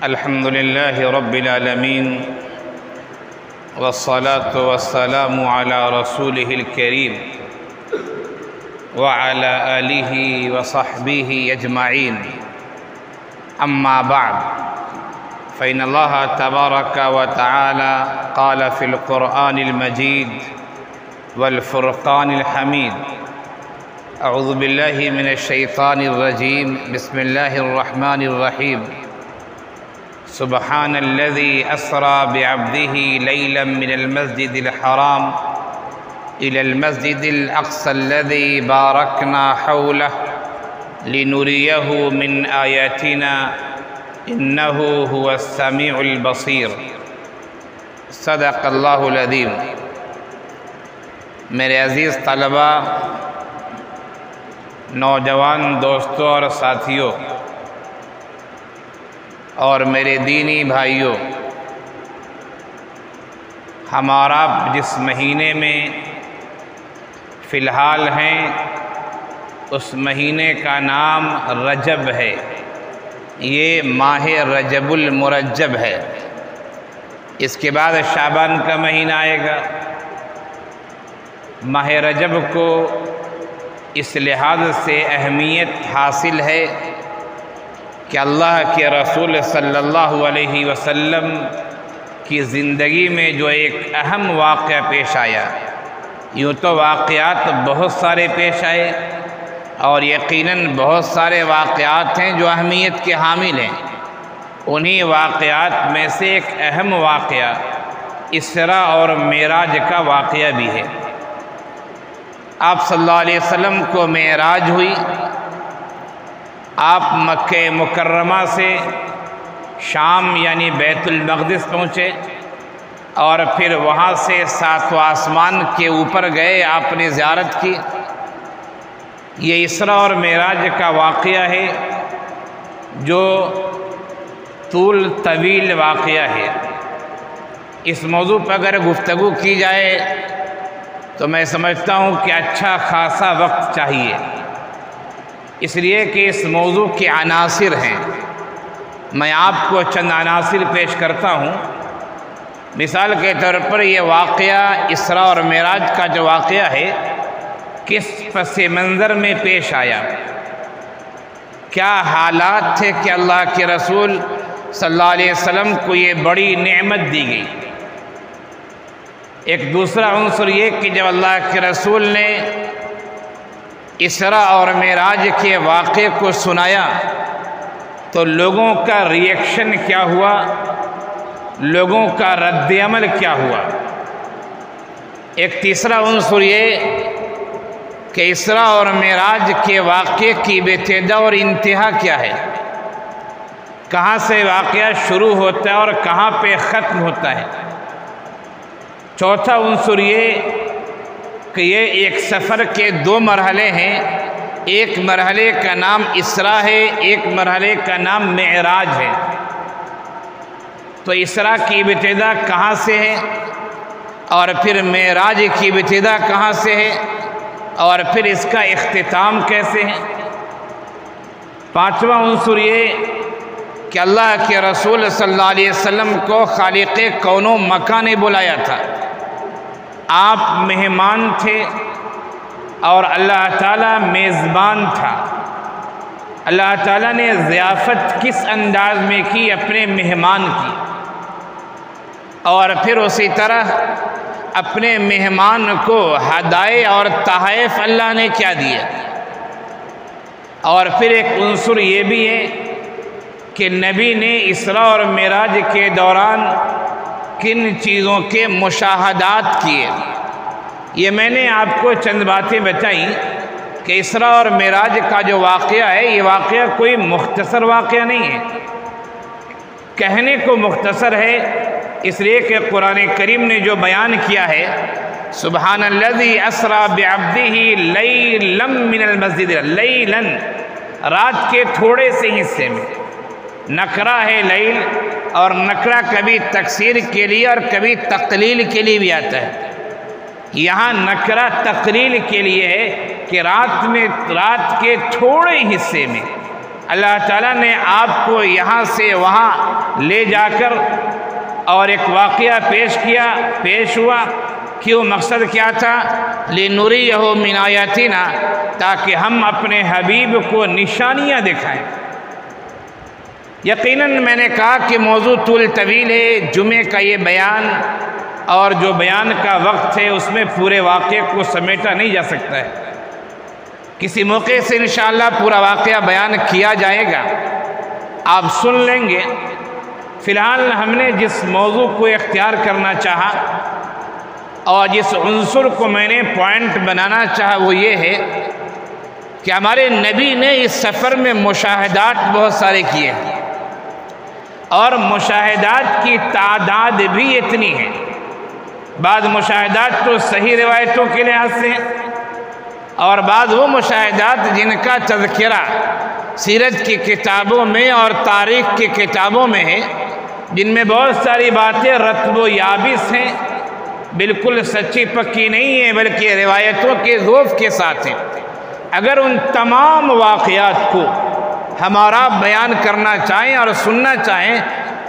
الحمد لله رب العالمين والصلاة والسلام على رسوله الكريم وعلى آله وصحبه أجمعين. أما بعد، فإن الله تبارك وتعالى قال في القرآن المجيد والفرقان الحميد: أعوذ بالله من الشيطان الرجيم، بسم الله الرحمن الرحيم. سبحان الذي أسرى بعبده ليلا من المسجد الحرام إلى المسجد الأقصى الذي باركنا حوله لنريه من آياتنا إنه هو السميع البصير. صدق اللہ العظیم. میرے عزیز طلباء، نوجوان دوستوں اور ساتھیوں اور میرے دینی بھائیوں، ہمارا جس مہینے میں فی الحال ہیں اس مہینے کا نام رجب ہے. یہ ماہ رجب المرجب ہے. اس کے بعد شعبان کا مہینہ آئے گا. ماہ رجب کو اس لحاظ سے اہمیت حاصل ہے کہ اللہ کے رسول صلی اللہ علیہ وسلم کی زندگی میں جو ایک اہم واقعہ پیش آیا. یوں تو واقعات بہت سارے پیش آئے اور یقیناً بہت سارے واقعات ہیں جو اہمیت کے حامل ہیں. انہی واقعات میں سے ایک اہم واقعہ اسراء اور معراج کا واقعہ بھی ہے. آپ صلی اللہ علیہ وسلم کو معراج ہوئی. آپ مکہ مکرمہ سے شام یعنی بیت المقدس پہنچے اور پھر وہاں سے ساتواں آسمان کے اوپر گئے. آپ نے زیارت کی. یہ اسراء اور معراج کا واقعہ ہے جو طول طویل واقعہ ہے. اس موضوع پر اگر گفتگو کی جائے تو میں سمجھتا ہوں کہ اچھا خاصا وقت چاہیے، اس لیے کہ اس موضوع کے عناصر ہیں. میں آپ کو چند عناصر پیش کرتا ہوں. مثال کے طور پر یہ واقعہ اسراء اور معراج کا جو واقعہ ہے کس پس منظر میں پیش آیا، کیا حالات تھے کہ اللہ کے رسول صلی اللہ علیہ وسلم کو یہ بڑی نعمت دی گئی. ایک دوسرا عنصر یہ کہ جب اللہ کے رسول نے اسراء اور معراج کے واقعے کو سنایا تو لوگوں کا ریئیکشن کیا ہوا، لوگوں کا رد عمل کیا ہوا. ایک تیسرا عنصر یہ کہ اسراء اور معراج کے واقعے کی ابتدا اور انتہا کیا ہے، کہاں سے واقعہ شروع ہوتا ہے اور کہاں پہ ختم ہوتا ہے. چوتھا عنصر یہ کہ یہ ایک سفر کے دو مرحلے ہیں. ایک مرحلے کا نام اسراء ہے، ایک مرحلے کا نام معراج ہے. تو اسراء کی ابتدا کہاں سے ہے اور پھر معراج کی ابتدا کہاں سے ہے اور پھر اس کا اختتام کیسے ہے. پانچواں عنصر یہ کہ اللہ کے رسول صلی اللہ علیہ وسلم کو خالق کون و مکان نے بلایا تھا. آپ مہمان تھے اور اللہ تعالیٰ میزبان تھا. اللہ تعالیٰ نے ضیافت کس انداز میں کی اپنے مہمان کی، اور پھر اسی طرح اپنے مہمان کو ہدایے اور تحائف اللہ نے کیا دیا. اور پھر ایک عنصر یہ بھی ہے کہ نبی نے اسراء اور معراج کے دوران کن چیزوں کے مشاہدات کیے. یہ میں نے آپ کو چند باتیں بتائیں کہ اسراء اور معراج کا جو واقعہ ہے یہ واقعہ کوئی مختصر واقعہ نہیں ہے. کہنے کو مختصر ہے اس لیے کہ قرآن کریم نے جو بیان کیا ہے، سبحان الذی اسریٰ بعبدہ لیلا من المسجد، لیلا رات کے تھوڑے سے حصے میں. نکرہ ہے لیل، اور نکرہ کبھی تکسیر کے لیے اور کبھی تقلیل کے لیے بھی آتا ہے. یہاں نکرہ تقلیل کے لیے ہے کہ رات کے تھوڑے حصے میں اللہ تعالیٰ نے آپ کو یہاں سے وہاں لے جا کر اور ایک واقعہ پیش ہوا. کیوں؟ مقصد کیا تھا؟ لِنُرِيَهُ مِنْ آیَاتِنَا، تاکہ ہم اپنے حبیب کو نشانیاں دکھائیں. یقیناً میں نے کہا کہ موضوع طول طویل ہے. جمعے کا یہ بیان اور جو بیان کا وقت ہے اس میں پورے واقعے کو سمیٹا نہیں جا سکتا ہے. کسی موقع سے انشاءاللہ پورا واقعہ بیان کیا جائے گا، آپ سن لیں گے. فی الحال ہم نے جس موضوع کو اختیار کرنا چاہا اور جس عنصر کو میں نے پوائنٹ بنانا چاہا وہ یہ ہے کہ ہمارے نبی نے اس سفر میں مشاہدات بہت سارے کیے ہیں، اور مشاہدات کی تعداد بھی اتنی ہے. بعض مشاہدات تو صحیح روایتوں کے لحاظ سے ہیں، اور بعض وہ مشاہدات جن کا تذکرہ سیرت کی کتابوں میں اور تاریخ کی کتابوں میں ہے، جن میں بہت ساری باتیں رتب و یابس ہیں، بالکل سچی پکی نہیں ہیں، بلکہ روایتوں کے ذوف کے ساتھ ہیں. اگر ان تمام واقعات کو ہمارا بیان کرنا چاہیں اور سننا چاہیں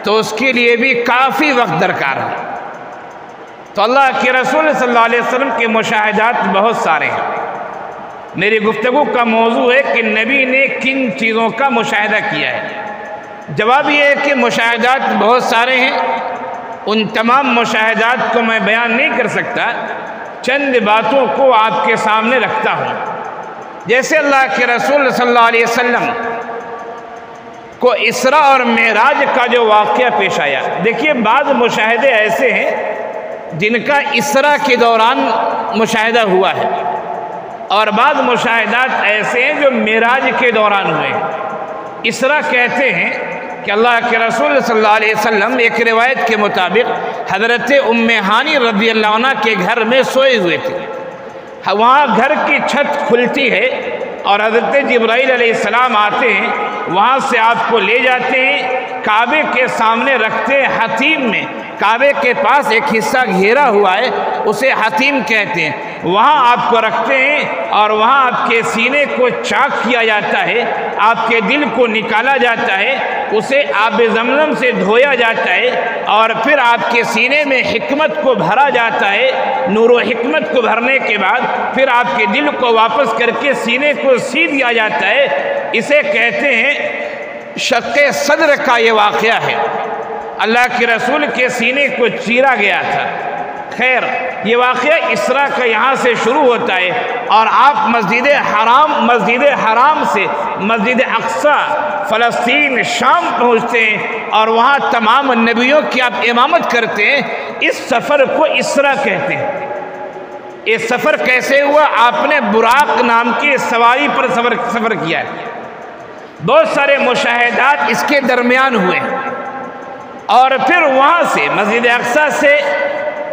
تو اس کے لیے بھی کافی وقت درکار ہے. تو اللہ کے رسول صلی اللہ علیہ وسلم کے مشاہدات بہت سارے ہیں. میری گفتگو کا موضوع ہے کہ نبی نے کن چیزوں کا مشاہدہ کیا ہے. جواب یہ ہے کہ مشاہدات بہت سارے ہیں. ان تمام مشاہدات کو میں بیان نہیں کر سکتا، چند باتوں کو آپ کے سامنے رکھتا ہوں. جیسے اللہ کے رسول صلی اللہ علیہ وسلم کو اسراء اور معراج کا جو واقعہ پیش آیا، دیکھیے بعض مشاہدے ایسے ہیں جن کا اسراء کے دوران مشاہدہ ہوا ہے، اور بعض مشاہدات ایسے ہیں جو معراج کے دوران ہوئے ہیں. اسراء کہتے ہیں کہ اللہ کے رسول صلی اللہ علیہ وسلم ایک روایت کے مطابق حضرت ام ہانی رضی اللہ عنہ کے گھر میں سوئے ہوئے تھے. وہاں گھر کی چھت کھلتی ہے اور حضرت جبرائیل علیہ السلام آتے ہیں، وہاں سے آپ کو لے جاتے ہیں، کعبے کے سامنے رکھتے ہیں. حتیم میں کعبے کے پاس ایک حصہ گھیرا ہوا ہے، اسے حتیم کہتے ہیں. وہاں آپ کو رکھتے ہیں اور وہاں آپ کے سینے کو چاک کیا جاتا ہے، آپ کے دل کو نکالا جاتا ہے، اسے آب زمزم سے دھویا جاتا ہے، اور پھر آپ کے سینے میں حکمت کو بھرا جاتا ہے. نور و حکمت کو بھرنے کے بعد پھر آپ کے دل کو واپس کر کے سینے کو سی دیا جاتا ہے. اسے کہتے ہیں شق صدر کا یہ واقعہ ہے. اللہ کے رسول کے سینے کو چیرا گیا تھا. خیر، یہ واقعہ اسراء کا یہاں سے شروع ہوتا ہے، اور آپ مسجد حرام سے مسجد اقصی فلسطین شام پہنچتے ہیں، اور وہاں تمام نبیوں کی آپ امامت کرتے ہیں. اس سفر کو اسراء کہتے ہیں. یہ سفر کیسے ہوا؟ آپ نے براق نام کی سواری پر سفر کیا ہے. بہت سارے مشاہدات اس کے درمیان ہوئے، اور پھر وہاں سے مسجد اقصی سے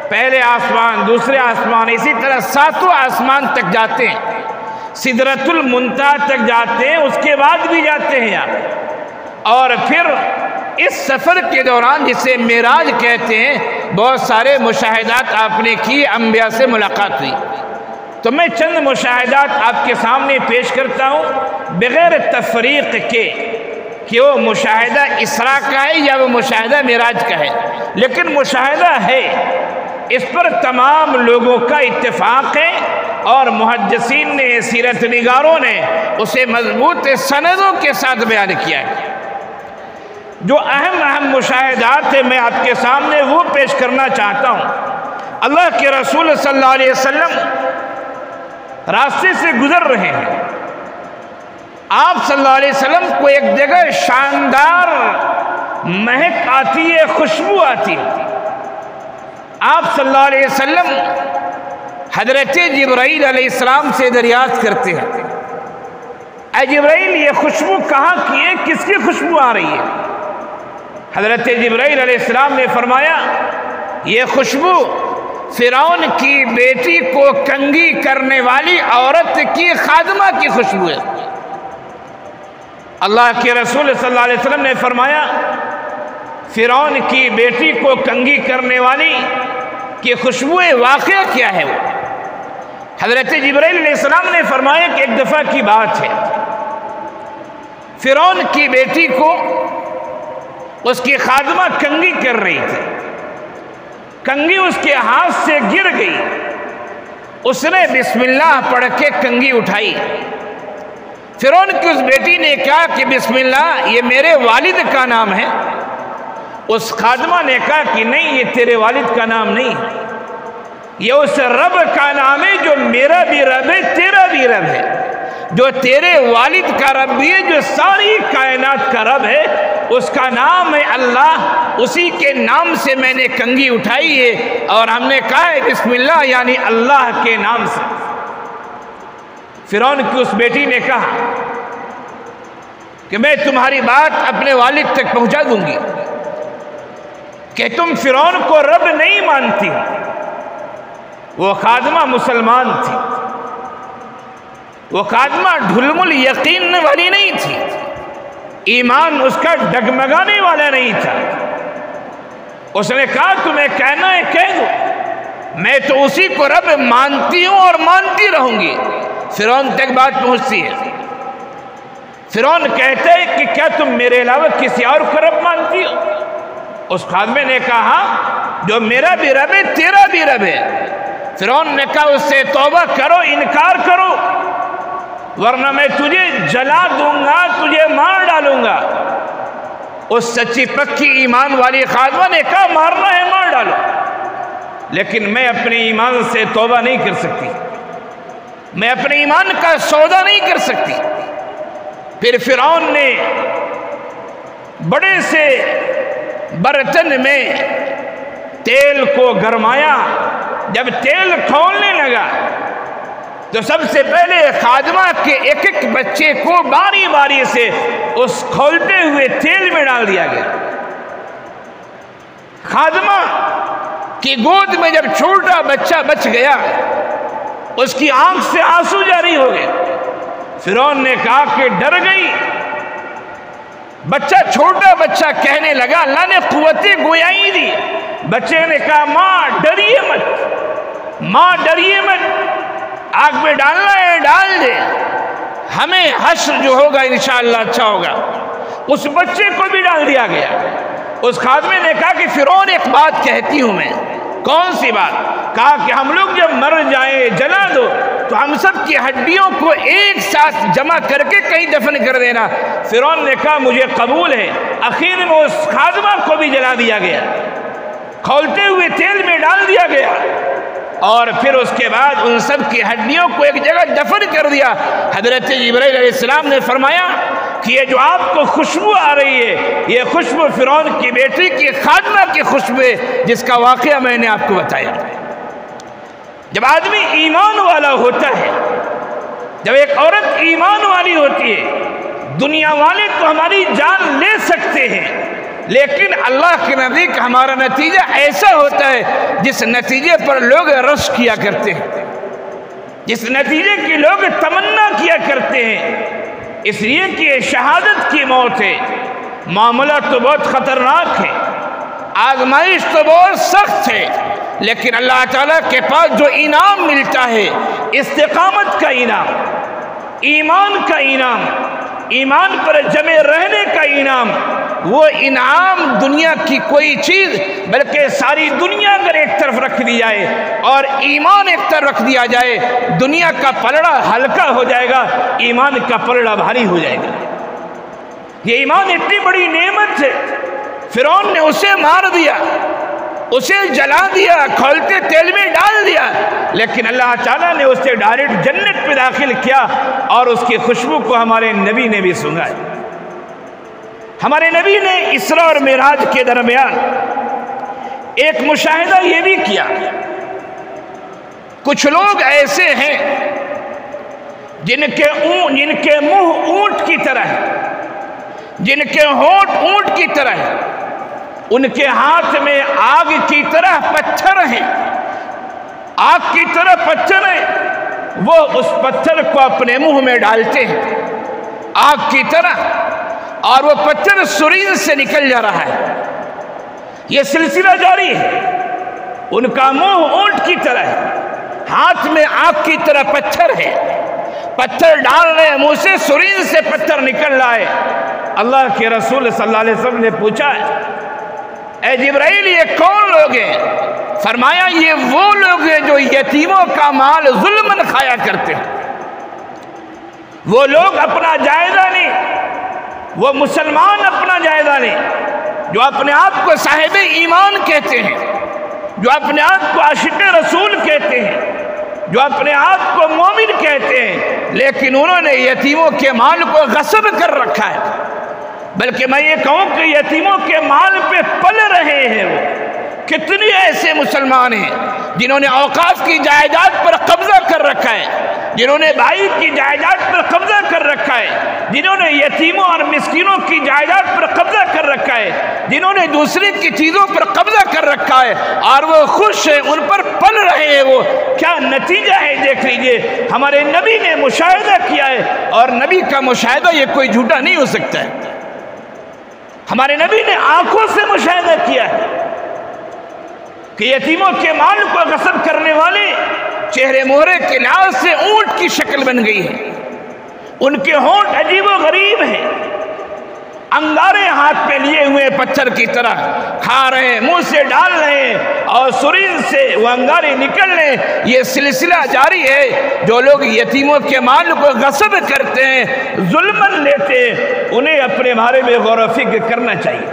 پہلے آسمان، دوسرے آسمان، اسی طرح 7واں آسمان تک جاتے ہیں، سدرۃ المنتہا تک جاتے ہیں، اس کے بعد بھی جاتے ہیں آپ. اور پھر اس سفر کے دوران جسے معراج کہتے ہیں، بہت سارے مشاہدات آپ نے کی، انبیاء سے ملاقات ہوئی. تو میں چند مشاہدات آپ کے سامنے پیش کرتا ہوں بغیر تفریق کے کہ وہ مشاہدہ اسراء کا ہے یا وہ مشاہدہ معراج کا ہے، لیکن مشاہدہ ہے، اس پر تمام لوگوں کا اتفاق ہے، اور محدثین نے، سیرت نگاروں نے اسے مضبوط سندوں کے ساتھ بیان کیا ہے. جو اہم مشاہدات ہیں میں آپ کے سامنے وہ پیش کرنا چاہتا ہوں. اللہ کے رسول صلی اللہ علیہ وسلم راستے سے گزر رہے ہیں. آپ صلی اللہ علیہ وسلم کو ایک جگہ شاندار مہک آتی ہے، خوشبو آتی ہے. آپ صلی اللہ علیہ وسلم حضرت جبرائیل علیہ السلام سے دریافت کرتے ہیں، اے جبرائیل یہ خوشبو کہاں کی ہے، کس کی خوشبو آ رہی ہے؟ حضرت جبرائیل علیہ السلام نے فرمایا یہ خوشبو فرعون کی بیٹی کو کنگھی کرنے والی عورت کی خادمہ کی خوشبو ہے. اللہ کے رسول صلی اللہ علیہ وسلم نے فرمایا فرعون کی بیٹی کو کنگھی کرنے والی کی خوشبو واقعہ کیا ہے؟ وہ حضرت جبرائیل علیہ السلام نے فرمایا کہ ایک دفعہ کی بات ہے، فرعون کی بیٹی کو اس کی خادمہ کنگھی کر رہی تھی، کنگھی اس کے ہاتھ سے گر گئی، اس نے بسم اللہ پڑھ کے کنگھی اٹھائی۔ فرعون کی اس بیٹی نے کہا کہ بسم اللہ، یہ میرے والد کا نام ہے۔ اس خادمہ نے کہا کہ نہیں، یہ تیرے والد کا نام نہیں ہے، یہ اس رب کا نام ہے جو میرا بھی رب ہے، تیرا بھی رب ہے، جو تیرے والد کا رب بھی ہے، جو ساری کائنات کا رب ہے، اس کا نام ہے اللہ، اسی کے نام سے میں نے کنگھی اٹھائی ہے، اور ہم نے کہا ہے بسم اللہ، یعنی اللہ کے نام سے۔ فرعون کی اس بیٹی نے کہا کہ میں تمہاری بات اپنے والد تک پہنچا دوں گی کہ تم فرعون کو رب نہیں مانتی۔ وہ خادمہ مسلمان تھی، وہ خادمہ ڈھلمل یقین والی نہیں تھی، ایمان اس کا ڈگمگانے والا نہیں تھا۔ اس نے کہا تمہیں کہنا ہے کہہ دو، میں تو اسی کو رب مانتی ہوں اور مانتی رہوں گی۔ فرعون تک بات پہنچتی ہے، فرعون کہتے ہیں کہ کیا تم میرے علاوہ کسی اور کو رب مانتی ہو؟ اس خادمے نے کہا جو میرا بھی رب ہے، تیرا بھی رب ہے۔ فرعون نے کہا اس سے توبہ کرو، انکار کرو، ورنہ میں تجھے جلا دوں گا، تجھے مار ڈالوں گا۔ اس سچی پکی ایمان والی خادمہ نے کہا مارنا ہے مار ڈالو، لیکن میں اپنے ایمان سے توبہ نہیں کر سکتی، میں اپنے ایمان کا سودا نہیں کر سکتی۔ پھر فرعون نے بڑے سے برتن میں تیل کو گرمایا، جب تیل کھولنے لگا تو سب سے پہلے خادمہ کے ایک ایک بچے کو باری باری سے اس کھولتے ہوئے تیل میں ڈال دیا گیا۔ خادمہ کی گود میں جب چھوٹا بچہ بچ گیا، اس کی آنکھ سے آنسو جاری ہو گئے۔ فرعون نے کہا کہ ڈر گئی، بچہ چھوٹا بچہ کہنے لگا اللہ نے قوت گویائی دی۔ بچے نے کہا ماں ڈریے مت، ماں ڈریے مت، آگ میں ڈالنا ہے ڈال دے، ہمیں حشر جو ہوگا انشاءاللہ اچھا ہوگا۔ اس بچے کو بھی ڈال دیا گیا۔ اس خادمے نے کہا کہ فرعون ایک بات کہتی ہوں میں۔ کون سی بات؟ کہا کہ ہم لوگ جب مر جائیں جلا دو تو ہم سب کی ہڈیوں کو ایک ساتھ جمع کر کے کہیں دفن کر دینا۔ فرعون نے کہا مجھے قبول ہے۔ آخر میں اس خادمہ کو بھی جلا دیا گیا، کھولتے ہوئے تیل میں ڈال دیا گیا، اور پھر اس کے بعد ان سب کی ہڈیوں کو ایک جگہ دفن کر دیا۔ حضرت جبرائیل علیہ السلام نے فرمایا کہ یہ جو آپ کو خوشبو آ رہی ہے، یہ خوشبو فرعون کی بیٹی کی خادمہ کی خوشبو ہے، جس کا واقعہ میں نے آپ کو بتایا۔ جب آدمی ایمان والا ہوتا ہے، جب ایک عورت ایمان والی ہوتی ہے، دنیا والے تو ہماری جان لے سکتے ہیں، لیکن اللہ کے نزدیک ہمارا نتیجہ ایسا ہوتا ہے جس نتیجے پر لوگ رش کیا کرتے ہیں، جس نتیجے کی لوگ تمنا کیا کرتے ہیں، اس لیے کہ یہ شہادت کی موت ہے۔ معاملہ تو بہت خطرناک ہے، آزمائش تو بہت سخت ہے، لیکن اللہ تعالیٰ کے پاس جو انعام ملتا ہے، استقامت کا انعام، ایمان کا انعام، ایمان پر جمے رہنے کا انعام، وہ انعام دنیا کی کوئی چیز، بلکہ ساری دنیا اگر ایک طرف رکھ دی جائے اور ایمان ایک طرف رکھ دیا جائے، دنیا کا پلڑا ہلکا ہو جائے گا، ایمان کا پلڑا بھاری ہو جائے گا۔ یہ ایمان اتنی بڑی نعمت ہے، فرعون نے اسے مار دیا، اسے جلا دیا، کھولتے تیل میں ڈال دیا، لیکن اللہ تعالیٰ نے اسے ڈائریکٹ جنت پہ داخل کیا، اور اس کی خوشبو کو ہمارے نبی نے بھی سونگا۔ ہمارے نبی نے اسراء اور معراج کے درمیان ایک مشاہدہ یہ بھی کیا، کچھ لوگ ایسے ہیں جن کے منہ اونٹ کی طرح ہے، جن کے ہونٹ اونٹ کی طرح ہے، ان کے ہاتھ میں آگ کی طرح پتھر ہیں، آگ کی طرح پتھر ہیں، وہ اس پتھر کو اپنے منہ میں ڈالتے ہیں آگ کی طرح، اور وہ پتھر سرین سے نکل جا رہا ہے۔ یہ سلسلہ جاری ہے۔ ان کا منہ اونٹ کی طرح ہے، ہاتھ میں آگ کی طرح پتھر ہے، پتھر ڈال رہے ہیں، منہ سے سرین سے پتھر نکل رہا ہے۔ اللہ کے رسول صلی اللہ علیہ وسلم نے پوچھا اے جبرائیل یہ کون لوگ ہیں؟ فرمایا یہ وہ لوگ ہیں جو یتیموں کا مال ظلماً کھایا کرتے ہیں۔ وہ لوگ اپنا جائزہ نہیں، وہ مسلمان اپنا جائزہ نہیں، جو اپنے آپ کو صاحب ایمان کہتے ہیں، جو اپنے آپ کو عاشق رسول کہتے ہیں، جو اپنے آپ کو مومن کہتے ہیں، لیکن انہوں نے یتیموں کے مال کو غصب کر رکھا ہے۔ بلکہ میں یہ کہوں کہ یتیموں کے مال پہ پل رہے ہیں۔ وہ کتنے ایسے مسلمان ہیں جنہوں نے اوقاف کی جائیداد پر قبضہ کر رکھا ہے، جنہوں نے بھائی کی جائیداد پر قبضہ کر رکھا ہے، جنہوں نے یتیموں اور مسکینوں کی جائیداد پر قبضہ کر رکھا ہے، جنہوں نے دوسرے کی چیزوں پر قبضہ کر رکھا ہے، اور وہ خوش ہیں، ان پر پل رہے ہیں۔ وہ کیا نتیجہ ہے دیکھ لیجئے۔ ہمارے نبی نے مشاہدہ کیا ہے، اور نبی کا مشاہدہ یہ کوئی جھوٹا نہیں ہو سکتا ہے۔ ہمارے نبی نے آنکھوں سے مشاہدہ کیا ہے کہ یتیموں کے مال کو غصب کرنے والے چہرے مہرے کے لحاظ سے اونٹ کی شکل بن گئی ہے، ان کے ہونٹ عجیب و غریب ہیں، انگارے ہاتھ پہ لیے ہوئے پتھر کی طرح کھا رہے ہیں، منہ سے ڈال رہے ہیں، اور سرین سے وہ انگارے نکل رہے ہیں۔ یہ سلسلہ جاری ہے۔ جو لوگ یتیموں کے مال کو غصب کرتے ہیں، ظلماً لیتے ہیں، انہیں اپنے بارے میں غور و فکر کرنا چاہیے۔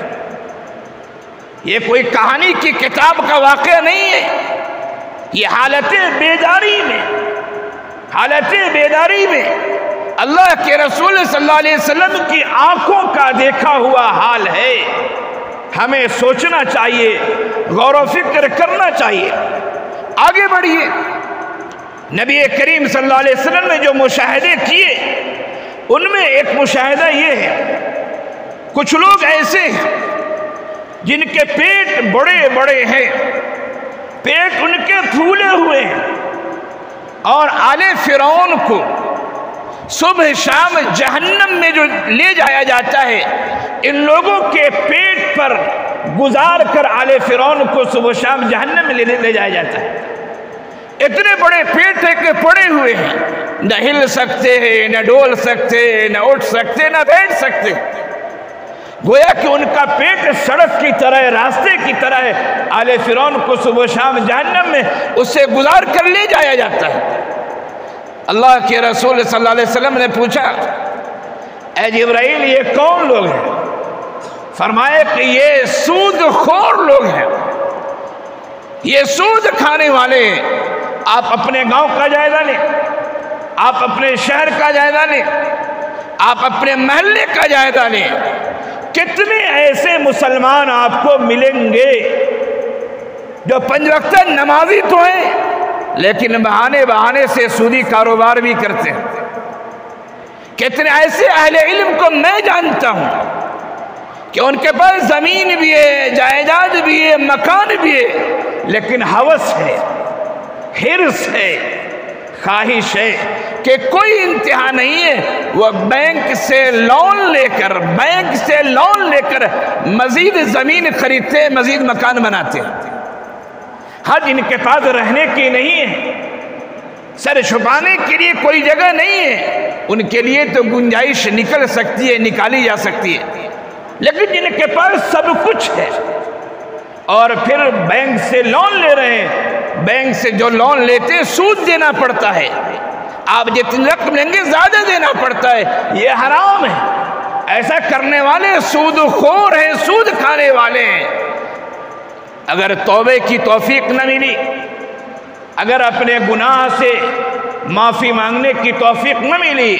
یہ کوئی کہانی کی کتاب کا واقعہ نہیں ہے، یہ حالت بیداری میں اللہ کے رسول صلی اللہ علیہ وسلم کی آنکھوں کا دیکھا ہوا حال ہے۔ ہمیں سوچنا چاہیے، غور و فکر کرنا چاہیے۔ آگے بڑھیے۔ نبی کریم صلی اللہ علیہ وسلم نے جو مشاہدے کیے، ان میں ایک مشاہدہ یہ ہے، کچھ لوگ ایسے ہیں جن کے پیٹ بڑے بڑے ہیں، پیٹ ان کے پھولے ہوئے ہیں، اور آل فرعون کو صبح شام جہنم میں جو لے جایا جاتا ہے، ان لوگوں کے پیٹ پر گزار کر آل فرعون کو صبح شام جہنم میں لے جایا جاتا ہے۔ اتنے بڑے پیٹ ہے کہ پڑے ہوئے ہیں، نہ ہل سکتے ہیں، نہ ڈول سکتے، نہ اٹھ سکتے، نہ بیٹھ سکتے۔ گویا کہ ان کا پیٹ سڑک کی طرح ہے، راستے کی طرح ہے۔ آل فرعون کو صبح شام جہنم میں اسے گزار کر لے جایا جاتا ہے۔ اللہ کے رسول صلی اللہ علیہ وسلم نے پوچھا اے جبرائیل یہ کون لوگ ہیں؟ فرمایا کہ یہ سود خور لوگ ہیں، یہ سود کھانے والے ہیں۔ آپ اپنے گاؤں کا جائزہ لیں، آپ اپنے شہر کا جائزہ لیں، آپ اپنے محلے کا جائزہ لیں، کتنے ایسے مسلمان آپ کو ملیں گے جو 5 وقت نمازی تو ہیں لیکن بہانے سے سودی کاروبار بھی کرتے ہیں۔ کتنے ایسے اہل علم کو میں جانتا ہوں کہ ان کے پاس زمین بھی ہے، جائیداد بھی ہے، مکان بھی ہے، لیکن ہوس ہے، حرص ہے، خواہش ہے کہ کوئی انتہا نہیں ہے۔ وہ بینک سے لون لے کر مزید زمین خریدتے ہیں، مزید مکان بناتے ہیں۔ ہاں جن کے پاس رہنے کی نہیں ہے، سر چھپانے کے لیے کوئی جگہ نہیں ہے، ان کے لیے تو گنجائش نکل سکتی ہے، نکالی جا سکتی ہے، لیکن جن کے پاس سب کچھ ہے اور پھر بینک سے لون لے رہے ہیں، بینک سے جو لون لیتے ہیں سود دینا پڑتا ہے، آپ جتنی رقم لیں گے زیادہ دینا پڑتا ہے، یہ حرام ہے۔ ایسا کرنے والے سود خور ہیں، سود کھانے والے ہیں۔ اگر توبے کی توفیق نہ ملی، اگر اپنے گناہ سے معافی مانگنے کی توفیق نہ ملی،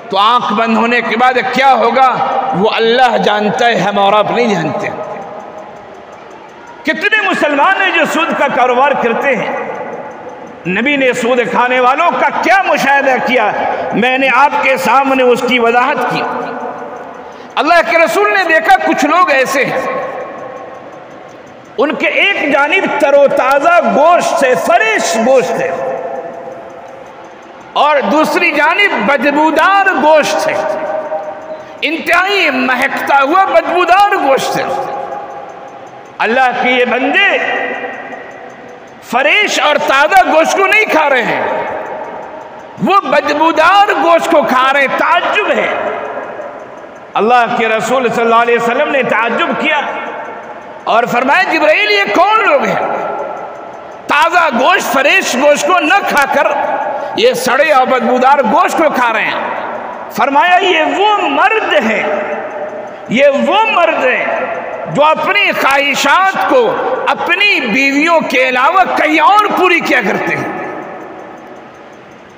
تو آنکھ بند ہونے کے بعد کیا ہوگا وہ اللہ جانتا ہے، ہم اور آپ نہیں جانتے۔ کتنے مسلمان ہیں جو سود کا کاروبار کرتے ہیں؟ نبی نے سود کھانے والوں کا کیا مشاہدہ کیا، میں نے آپ کے سامنے اس کی وضاحت کی۔ اللہ کے رسول نے دیکھا کچھ لوگ ایسے ہیں، ان کے ایک جانب تر و تازہ گوشت ہے، فریش گوشت ہے، اور دوسری جانب بدبودار گوشت ہے، انتہائی مہکتا ہوا بدبودار گوشت ہے۔ اللہ کے یہ بندے فریش اور تازہ گوشت کو نہیں کھا رہے ہیں، وہ بدبودار گوشت کو کھا رہے ہیں۔ تعجب ہے، اللہ کے رسول صلی اللہ علیہ وسلم نے تعجب کیا اور فرمایا جبرائیل یہ کون لوگ ہیں؟ تازہ گوشت فریش گوشت کو نہ کھا کر یہ سڑے اور بدبودار گوشت کو کھا رہے ہیں۔ فرمایا یہ وہ مرد ہیں، یہ وہ مرد ہیں جو اپنی خواہشات کو اپنی بیویوں کے علاوہ کہیں اور پوری کیا کرتے ہیں۔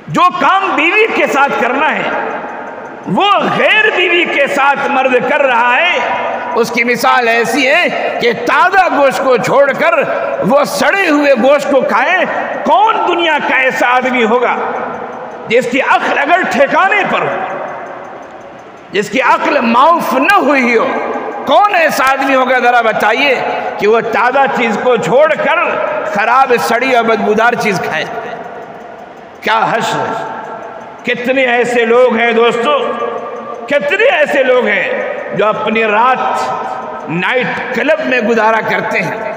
جو کام بیوی کے ساتھ کرنا ہے وہ غیر بیوی کے ساتھ مرد کر رہا ہے۔ اس کی مثال ایسی ہے کہ تازہ گوشت کو چھوڑ کر وہ سڑے ہوئے گوشت کو کھائے۔ کون دنیا کا ایسا آدمی ہوگا جس کی عقل اگر ٹھکانے پر ہو، جس کی عقل معاف نہ ہوئی ہو؟ کون ایسا آدمی ہوگا ذرا بتائیے کہ وہ تازہ چیز کو چھوڑ کر خراب سڑی اور بدبودار چیز کھائے؟ کیا حشر ہے! کتنے ایسے لوگ ہیں دوستو، کتنے ایسے لوگ ہیں جو اپنی رات نائٹ کلب میں گزارا کرتے ہیں،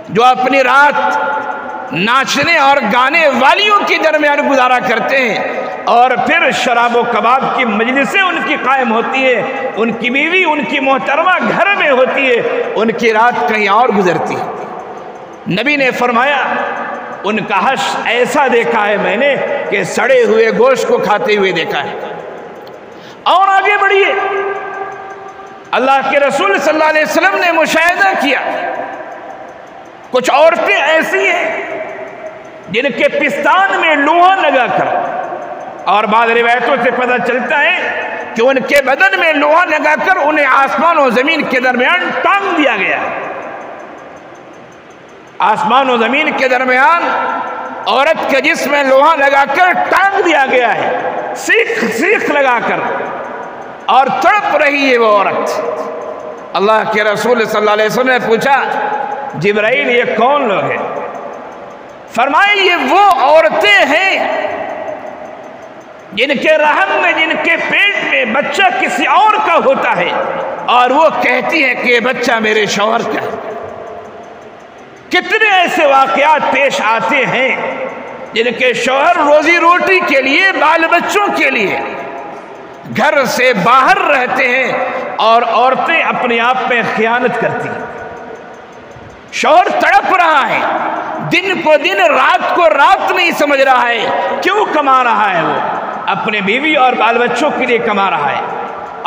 جو اپنی رات ناچنے اور گانے والیوں کے درمیان گزارا کرتے ہیں، اور پھر شراب و کباب کی مجلسیں ان کی قائم ہوتی ہے، ان کی بیوی ان کی محترمہ گھر میں ہوتی ہے، ان کی رات کہیں اور گزرتی ہے۔ نبی نے فرمایا ان کا حشر ایسا دیکھا ہے میں نے کہ سڑے ہوئے گوشت کو کھاتے ہوئے دیکھا ہے۔ اور آگے بڑھیے، اللہ کے رسول صلی اللہ علیہ وسلم نے مشاہدہ کیا کچھ عورتیں ایسی ہیں جن کے پستان میں لوہا لگا کر، اور بعض روایتوں سے پتہ چلتا ہے کہ ان کے بدن میں لوہا لگا کر انہیں آسمان و زمین کے درمیان ٹانگ دیا گیا۔ آسمان و زمین کے درمیان عورت کے جسم میں لوہا لگا کر ٹانگ دیا گیا ہے، سیخ لگا کر، اور تڑپ رہی ہے وہ عورت۔ اللہ کے رسول صلی اللہ علیہ وسلم نے پوچھا جبرائیل یہ کون لوگ ہیں؟ فرمائے یہ وہ عورتیں ہیں جن کے رحم میں، جن کے پیٹ میں بچہ کسی اور کا ہوتا ہے، اور وہ کہتی ہیں کہ یہ بچہ میرے شوہر کا ہے۔ کتنے ایسے واقعات پیش آتے ہیں جن کے شوہر روزی روٹی کے لیے، بال بچوں کے لیے گھر سے باہر رہتے ہیں، اور عورتیں اپنے آپ میں خیانت کرتی ہیں۔ شوہر تڑپ رہا ہے، دن کو دن، رات کو رات نہیں سمجھ رہا ہے کیوں کما رہا ہے، وہ اپنے بیوی اور بال بچوں کے لیے کما رہا ہے،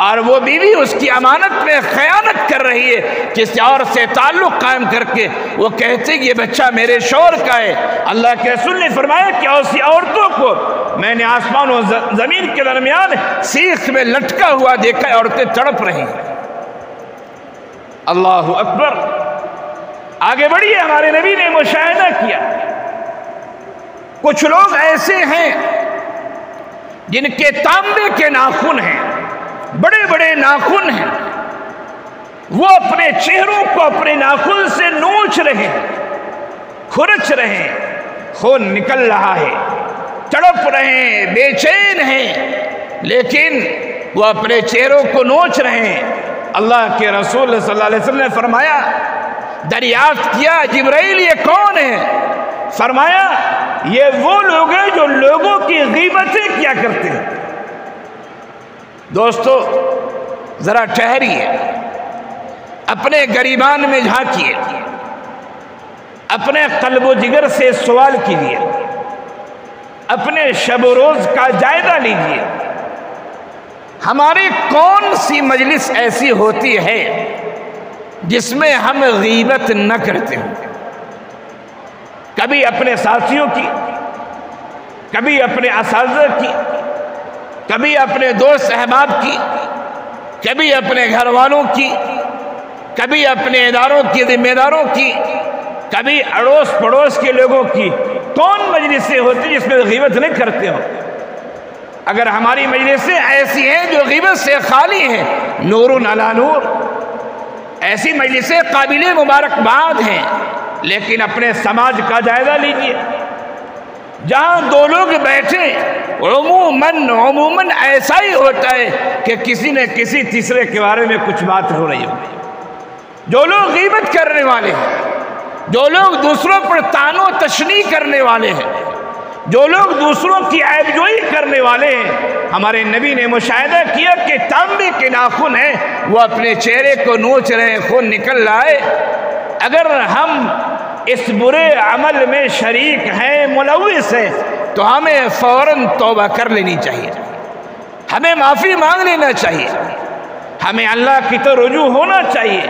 اور وہ بیوی اس کی امانت میں خیانت کر رہی ہے، کسی اور سے تعلق قائم کر کے وہ کہتے ہیں کہ یہ بچہ میرے شوہر کا ہے۔ اللہ کے رسول نے فرمایا کہ ایسی عورتوں کو میں نے آسمان و زمین کے درمیان سیخ میں لٹکا ہوا دیکھا ہے، عورتیں تڑپ رہی ہیں۔ اللہ اکبر! آگے بڑھیے، ہمارے نبی نے مشاہدہ کیا کچھ لوگ ایسے ہیں جن کے تانبے کے ناخن ہیں، بڑے بڑے ناخن ہیں، وہ اپنے چہروں کو اپنے ناخن سے نوچ رہے ہیں، کھرچ رہے ہیں، خون نکل رہا ہے، تڑپ رہے ہیں، بے چین ہیں، لیکن وہ اپنے چہروں کو نوچ رہے ہیں۔ اللہ کے رسول صلی اللہ علیہ وسلم نے فرمایا، دریافت کیا جبرائیل یہ کون ہے؟ فرمایا یہ وہ لوگ ہیں جو لوگوں کی غیبتیں کیا کرتے ہیں۔ دوستو ذرا ٹھہریے، اپنے گریبان میں جھانکیے، اپنے قلب و جگر سے سوال کیجیے، اپنے شب و روز کا جائزہ لیجیے۔ ہماری کون سی مجلس ایسی ہوتی ہے جس میں ہم غیبت نہ کرتے ہوں؟ کبھی اپنے ساتھیوں کی، کبھی اپنے اساتذہ کی، کبھی اپنے دوست احباب کی، کبھی اپنے گھر والوں کی، کبھی اپنے اداروں کی ذمہ داروں کی، کبھی اڑوس پڑوس کے لوگوں کی۔ کون مجلسیں ہوتی جس میں غیبت نہیں کرتے ہو؟ اگر ہماری مجلسیں ایسی ہیں جو غیبت سے خالی ہیں، نور علی نور، ایسی مجلسیں قابل مبارکباد ہیں، لیکن اپنے سماج کا جائزہ لیجیے، جہاں دو لوگ بیٹھے عموماً ایسا ہی ہوتا ہے کہ کسی نہ کسی تیسرے کے بارے میں کچھ بات ہو رہی ہوگی۔ جو لوگ غیبت کرنے والے ہیں، جو لوگ دوسروں پر طعن و تشنیع کرنے والے ہیں، جو لوگ دوسروں کی عیب جوئی کرنے والے ہیں، ہمارے نبی نے مشاہدہ کیا کہ تانبے کے ناخن ہیں، وہ اپنے چہرے کو نوچ رہے ہیں، خون نکل رہا ہے۔ اگر ہم اس برے عمل میں شریک ہیں، ملوث ہیں، تو ہمیں فوراً توبہ کر لینی چاہیے، ہمیں معافی مانگ لینا چاہیے، ہمیں اللہ کی طرف رجوع ہونا چاہیے،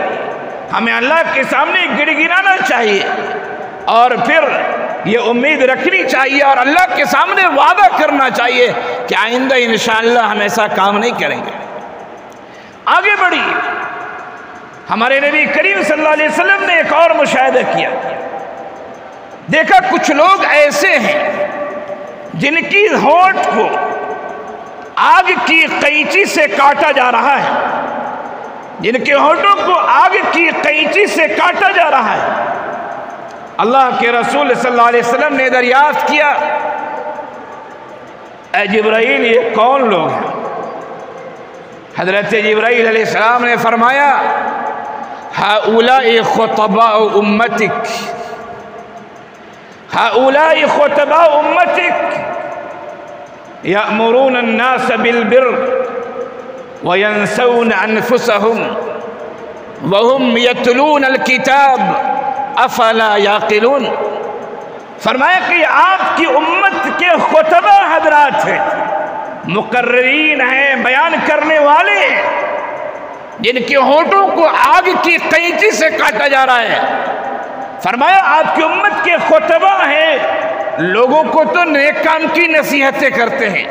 ہمیں اللہ کے سامنے گڑ گڑانا چاہیے، اور پھر یہ امید رکھنی چاہیے اور اللہ کے سامنے وعدہ کرنا چاہیے کہ آئندہ انشاءاللہ ہم ایسا کام نہیں کریں گے۔ آگے بڑھیے، ہمارے نبی کریم صلی اللہ علیہ وسلم نے ایک اور مشاہدہ کیا، دیکھا کچھ لوگ ایسے ہیں جن کی ہونٹ کو آگ کی قینچی سے کاٹا جا رہا ہے، جن کے ہونٹوں کو آگ کی قینچی سے کاٹا جا رہا ہے۔ اللہ کے رسول صلی اللہ علیہ وسلم نے دریافت کیا، اے جبرائیل یہ کون لوگ ہیں؟ حضرت جبرائیل علیہ السلام نے فرمایا، ہؤلاء خطباء امتک، ہؤلاء خطباء امتک یأمرون الناس بالبر وینسون انفسهم وهم یتلون الکتاب افلا یعقلون۔ فرمایا کہ آپ کی امت کے خطبہ حضرات ہیں، مقررین ہیں، بیان کرنے والے ہیں، جن کے ہونٹوں کو آگ کی قینچی سے کاٹا جا رہا ہے۔ فرمایا آپ کی امت کے خطبہ ہیں، لوگوں کو تو نیک کام کی نصیحتیں کرتے ہیں،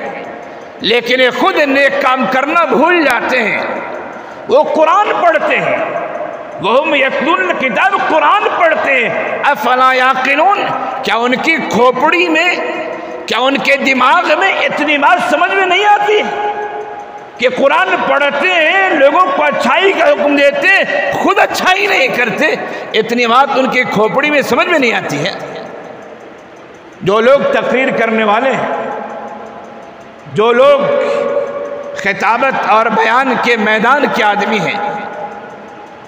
لیکن یہ خود نیک کام کرنا بھول جاتے ہیں۔ وہ قرآن پڑھتے ہیں، وہم یتلون الکتاب، قرآن پڑھتے ہیں، افلا یعقلون، کیا ان کی کھوپڑی میں، کیا ان کے دماغ میں اتنی بات سمجھ میں نہیں آتی کہ قرآن پڑھتے ہیں، لوگوں کو اچھائی کا حکم دیتے ہیں، خود اچھائی نہیں کرتے؟ اتنی بات ان کی کھوپڑی میں سمجھ میں نہیں آتی ہے۔ جو لوگ تقریر کرنے والے ہیں، جو لوگ خطابت اور بیان کے میدان کے آدمی ہیں،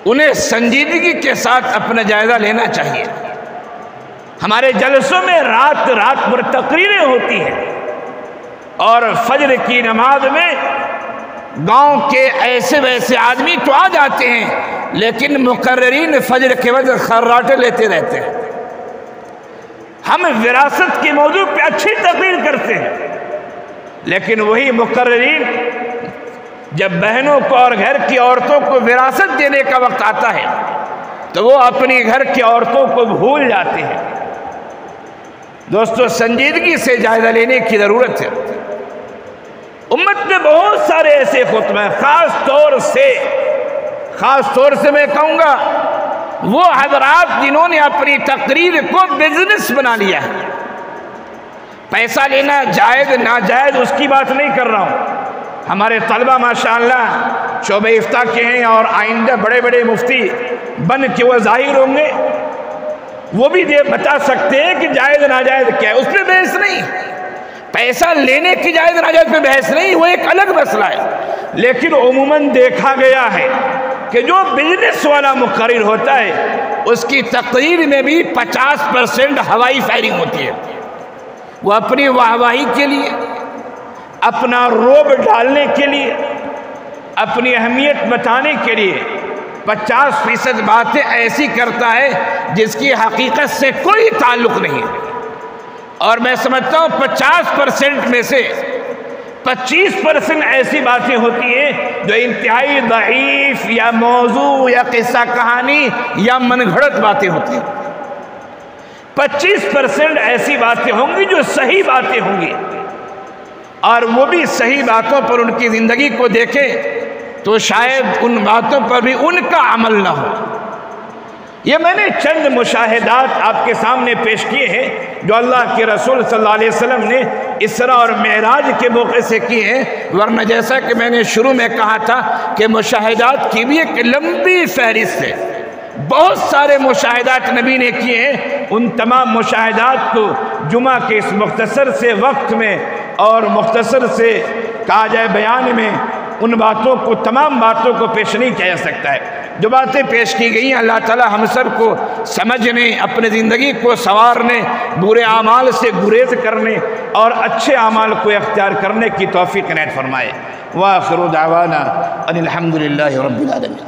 انہیں سنجیدگی کے ساتھ اپنا جائزہ لینا چاہیے۔ ہمارے جلسوں میں رات رات بھر تقریریں ہوتی ہیں، اور فجر کی نماز میں گاؤں کے ایسے ویسے آدمی تو آ جاتے ہیں، لیکن مقررین فجر کے وقت خراٹے لیتے رہتے ہیں۔ ہم وراثت کے موضوع پہ اچھی تقریر کرتے ہیں، لیکن وہی مقررین جب بہنوں کو اور گھر کی عورتوں کو وراثت دینے کا وقت آتا ہے تو وہ اپنی گھر کی عورتوں کو بھول جاتے ہیں۔ دوستو، سنجیدگی سے جائزہ لینے کی ضرورت ہے۔ امت میں بہت سارے ایسے خطبے ہیں، خاص طور سے میں کہوں گا وہ حضرات جنہوں نے اپنی تقریر کو بزنس بنا لیا ہے۔ پیسہ لینا جائز ناجائز اس کی بات نہیں کر رہا ہوں، ہمارے طلبہ ماشاءاللہ شعبہ افتاء کے ہیں اور آئندہ بڑے بڑے مفتی بن کے وہ ظاہر ہوں گے، وہ بھی بتا سکتے ہیں کہ جائز ناجائز کیا ہے، اس پہ بحث نہیں۔ پیسہ لینے کی جائز ناجائز پہ بحث نہیں، وہ ایک الگ مسئلہ ہے۔ لیکن عموماً دیکھا گیا ہے کہ جو بزنس والا مقرر ہوتا ہے اس کی تقریر میں بھی 50% ہوائی فائرنگ ہوتی ہے۔ وہ اپنی واہواہی کے لیے، اپنا روب ڈالنے کے لیے، اپنی اہمیت بتانے کے لیے 50% باتیں ایسی کرتا ہے جس کی حقیقت سے کوئی تعلق نہیں ہے۔ اور میں سمجھتا ہوں 50% میں سے 25% ایسی باتیں ہوتی ہیں جو انتہائی ضعیف یا موضوع یا قصہ کہانی یا من گھڑت باتیں ہوتی ہیں۔ 25% ایسی باتیں ہوں گی جو صحیح باتیں ہوں گی، اور وہ بھی صحیح باتوں پر ان کی زندگی کو دیکھیں تو شاید ان باتوں پر بھی ان کا عمل نہ ہو۔ یہ میں نے چند مشاہدات آپ کے سامنے پیش کیے ہیں جو اللہ کے رسول صلی اللہ علیہ وسلم نے اسراء اور معراج کے موقع سے کیے ہیں، ورنہ جیسا کہ میں نے شروع میں کہا تھا کہ مشاہدات کی بھی ایک لمبی فہرست ہے، بہت سارے مشاہدات نبی نے کیے ہیں۔ ان تمام مشاہدات کو جمعہ کے اس مختصر سے وقت میں اور مختصر سے کہا جائے بیان میں ان باتوں کو، تمام باتوں کو پیش نہیں کیا جا سکتا ہے۔ جو باتیں پیش کی گئی ہیں اللہ تعالی ہم سب کو سمجھنے، اپنے زندگی کو سنوارنے، برے اعمال سے گریز کرنے اور اچھے اعمال کو اختیار کرنے کی توفیق عنایت فرمائے۔ وآخر دعوانا ان الحمد للہ رب العالمین۔